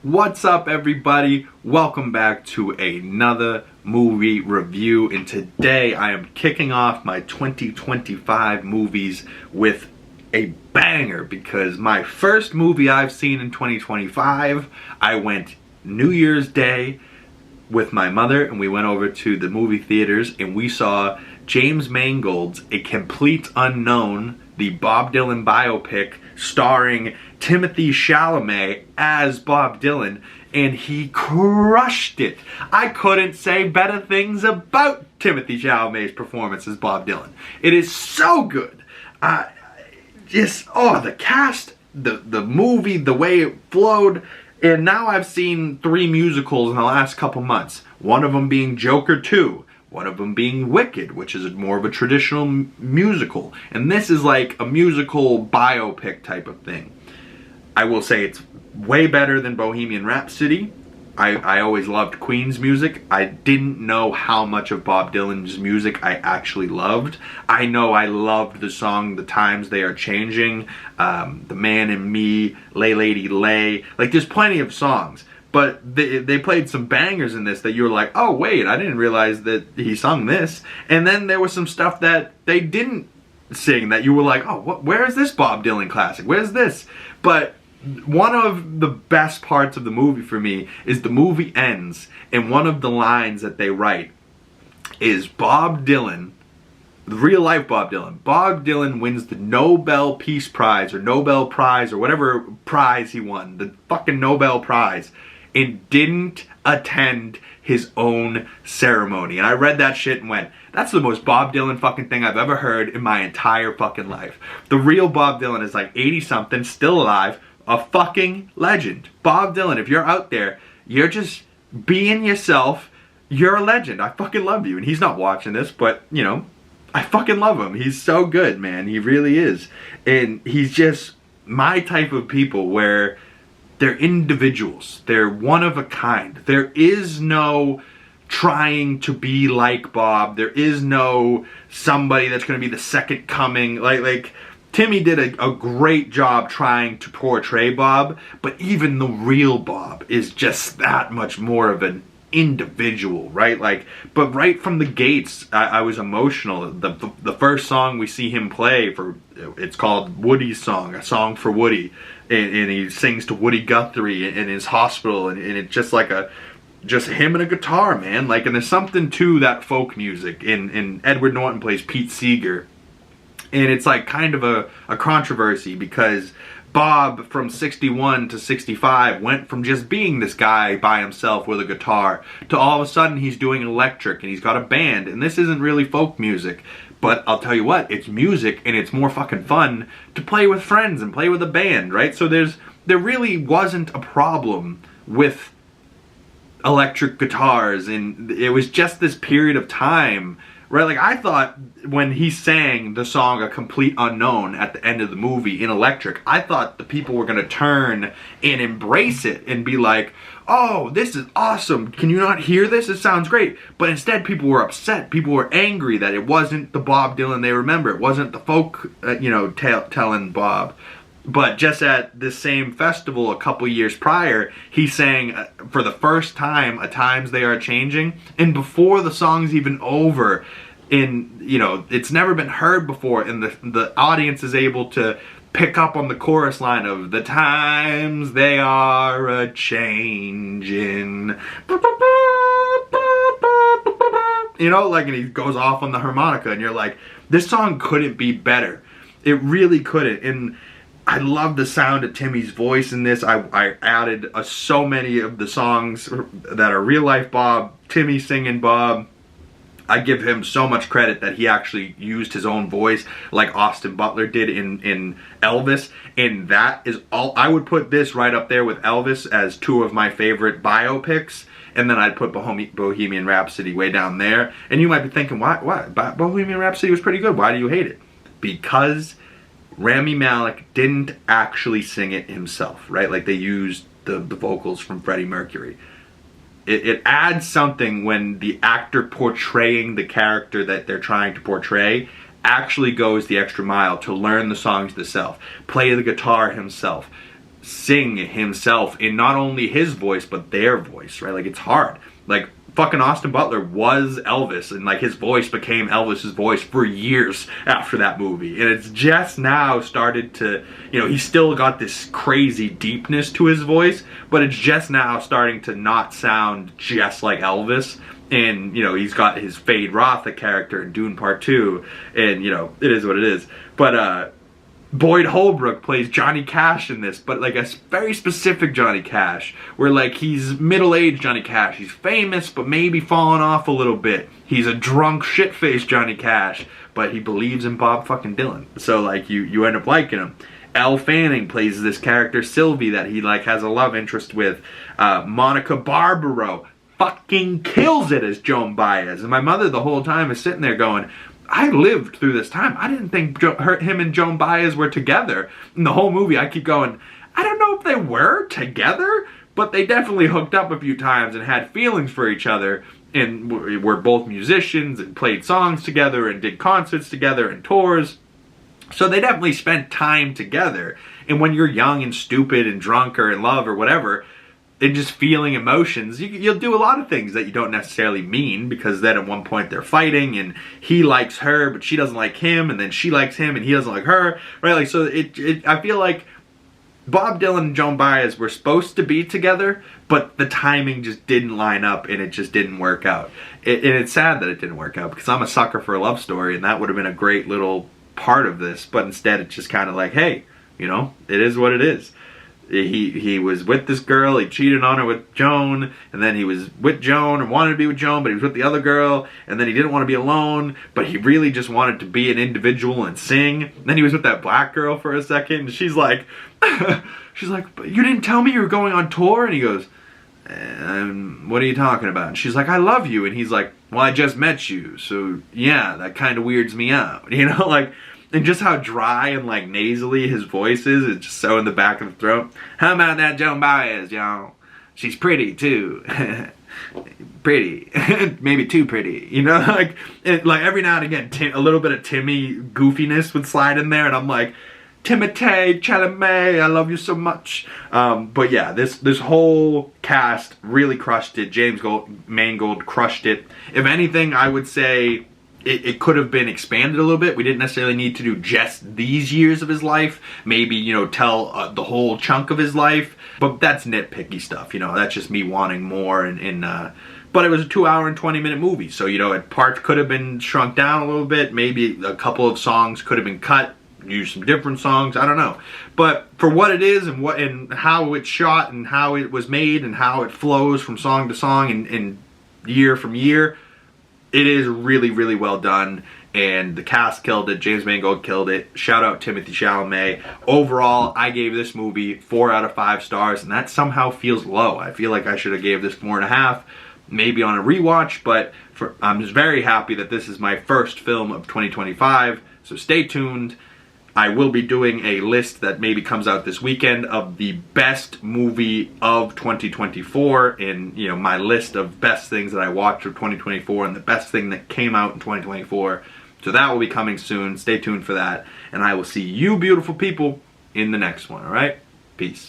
What's up, everybody? Welcome back to another movie review, and today I am kicking off my 2025 movies with a banger because my first movie I've seen in 2025, I went New Year's Day with my mother and we went over to the movie theaters and we saw James Mangold's A Complete Unknown, the Bob Dylan biopic starring Timothee Chalamet as Bob Dylan, and he crushed it. I couldn't say better things about Timothee Chalamet's performance as Bob Dylan. It is so good. The cast, the movie, the way it flowed, and now I've seen 3 musicals in the last couple months. One of them being Joker 2. One of them being Wicked, which is more of a traditional musical. And this is like a musical biopic type of thing. I will say it's way better than Bohemian Rhapsody. I always loved Queen's music. I didn't know how much of Bob Dylan's music I actually loved. I know I loved the song The Times They Are Changing, The Man in Me, Lay Lady Lay. Like, there's plenty of songs. But they played some bangers in this that you were like, oh wait, I didn't realize that he sung this. And then there was some stuff that they didn't sing that you were like, oh, where is this Bob Dylan classic? Where's this? But one of the best parts of the movie for me is the movie ends, and one of the lines that they write is Bob Dylan, the real life Bob Dylan. Bob Dylan wins the Nobel Peace Prize or Nobel Prize or whatever prize he won, the fucking Nobel Prize, and didn't attend his own ceremony. And I read that shit and went, that's the most Bob Dylan fucking thing I've ever heard in my entire fucking life. The real Bob Dylan is like 80 something, still alive, a fucking legend. Bob Dylan, if you're out there, you're just being yourself, you're a legend. I fucking love you. And he's not watching this, but, you know, I fucking love him. He's so good, man. He really is. And he's just my type of people where they're individuals. They're one of a kind. There is no trying to be like Bob. There is no somebody that's going to be the second coming. Like Timmy did a great job trying to portray Bob, but even the real Bob is just that much more of an individual, right? Like, but right from the gates, I was emotional. The first song we see him play it's called Woody's Song, a song for Woody, and he sings to Woody Guthrie in his hospital, and it's just like just him and a guitar, man. Like, and there's something to that folk music. And Edward Norton plays Pete Seeger. And it's like kind of a controversy because Bob from 61 to 65 went from just being this guy by himself with a guitar to all of a sudden he's doing electric and he's got a band. And this isn't really folk music. But I'll tell you what, it's music and it's more fucking fun to play with friends and play with a band, right? So there really wasn't a problem with electric guitars, and it was just this period of time, right? Like, I thought when he sang the song A Complete Unknown at the end of the movie in electric, I thought the people were going to turn and embrace it and be like, oh, this is awesome. Can you not hear this? It sounds great. But instead, people were upset. People were angry that it wasn't the Bob Dylan they remember. It wasn't the folk, telling Bob. But just at this same festival a couple years prior, he sang for the first time, A Times They Are Changing. And before the song's even over, it's never been heard before, and the audience is able to pick up on the chorus line of The Times They Are A-Changin'. And he goes off on the harmonica, and you're like, this song couldn't be better. It really couldn't. And I love the sound of Timmy's voice in this. I added so many of the songs that are real life Bob, Timmy singing Bob. I give him so much credit that he actually used his own voice like Austin Butler did in Elvis. And that is all. I would put this right up there with Elvis as 2 of my favorite biopics. And then I'd put Bohemian Rhapsody way down there. And you might be thinking, why? Bohemian Rhapsody was pretty good. Why do you hate it? Because Rami Malek didn't actually sing it himself, right? Like, they used the vocals from Freddie Mercury. It adds something when the actor portraying the character that they're trying to portray actually goes the extra mile to learn the songs himself, play the guitar himself, sing himself in not only his voice but their voice, right? Like, it's hard. Like, fucking Austin Butler was Elvis, and like his voice became Elvis's voice for years after that movie, and it's just now started to, you know, he's still got this crazy deepness to his voice, but it's just now starting to not sound just like Elvis. And, you know, he's got his Fade Rotha character in Dune Part 2, and, you know, it is what it is. But Boyd Holbrook plays Johnny Cash in this, but like a very specific Johnny Cash, where like he's middle-aged Johnny Cash. He's famous, but maybe falling off a little bit. He's a drunk, shit-faced Johnny Cash, but he believes in Bob fucking Dylan. So like you end up liking him. Elle Fanning plays this character Sylvie that he like has a love interest with. Monica Barbaro fucking kills it as Joan Baez, and my mother the whole time is sitting there going, I lived through this time. I didn't think him and Joan Baez were together. In the whole movie, I keep going, I don't know if they were together, but they definitely hooked up a few times and had feelings for each other, and were both musicians and played songs together and did concerts together and tours. So they definitely spent time together. And when you're young and stupid and drunk or in love or whatever, and just feeling emotions, you'll do a lot of things that you don't necessarily mean, because then at one point they're fighting and he likes her but she doesn't like him, and then she likes him and he doesn't like her, right? Like, so I feel like Bob Dylan and Joan Baez were supposed to be together, but the timing just didn't line up and it just didn't work out. And it's sad that it didn't work out, because I'm a sucker for a love story and that would have been a great little part of this, but instead it's just kind of like, hey, you know, it is what it is. He was with this girl, he cheated on her with Joan, and then he was with Joan and wanted to be with Joan, but he was with the other girl, and then he didn't want to be alone, but he really just wanted to be an individual and sing. And then he was with that black girl for a second, and she's like, but you didn't tell me you were going on tour? And he goes, what are you talking about? And she's like, I love you. And he's like, well, I just met you, so yeah, that kind of weirds me out, you know, like. And just how dry and like nasally his voice is, it's just so in the back of the throat. How about that Joan Baez, y'all? She's pretty too. Pretty. Maybe too pretty. You know, like every now and again, a little bit of Timmy goofiness would slide in there, and I'm like, Timothée, Chalamet, I love you so much. But yeah, this whole cast really crushed it. Mangold crushed it. If anything, I would say it could have been expanded a little bit. We didn't necessarily need to do just these years of his life. Maybe, you know, tell the whole chunk of his life. But that's nitpicky stuff, you know. That's just me wanting more. But it was a 2-hour and 20-minute movie. So, you know, parts could have been shrunk down a little bit. Maybe a couple of songs could have been cut. Use some different songs. I don't know. But for what it is and how it's shot and how it was made and how it flows from song to song and year from year, it is really, really well done, and the cast killed it. James Mangold killed it. Shout out Timothée Chalamet. Overall, I gave this movie 4 out of 5 stars, and that somehow feels low. I feel like I should have gave this 4.5, maybe on a rewatch, but I'm just very happy that this is my first film of 2025, so stay tuned. I will be doing a list that maybe comes out this weekend of the best movie of 2024, and, you know, my list of best things that I watched of 2024 and the best thing that came out in 2024. So that will be coming soon. Stay tuned for that, and I will see you beautiful people in the next one, all right? Peace.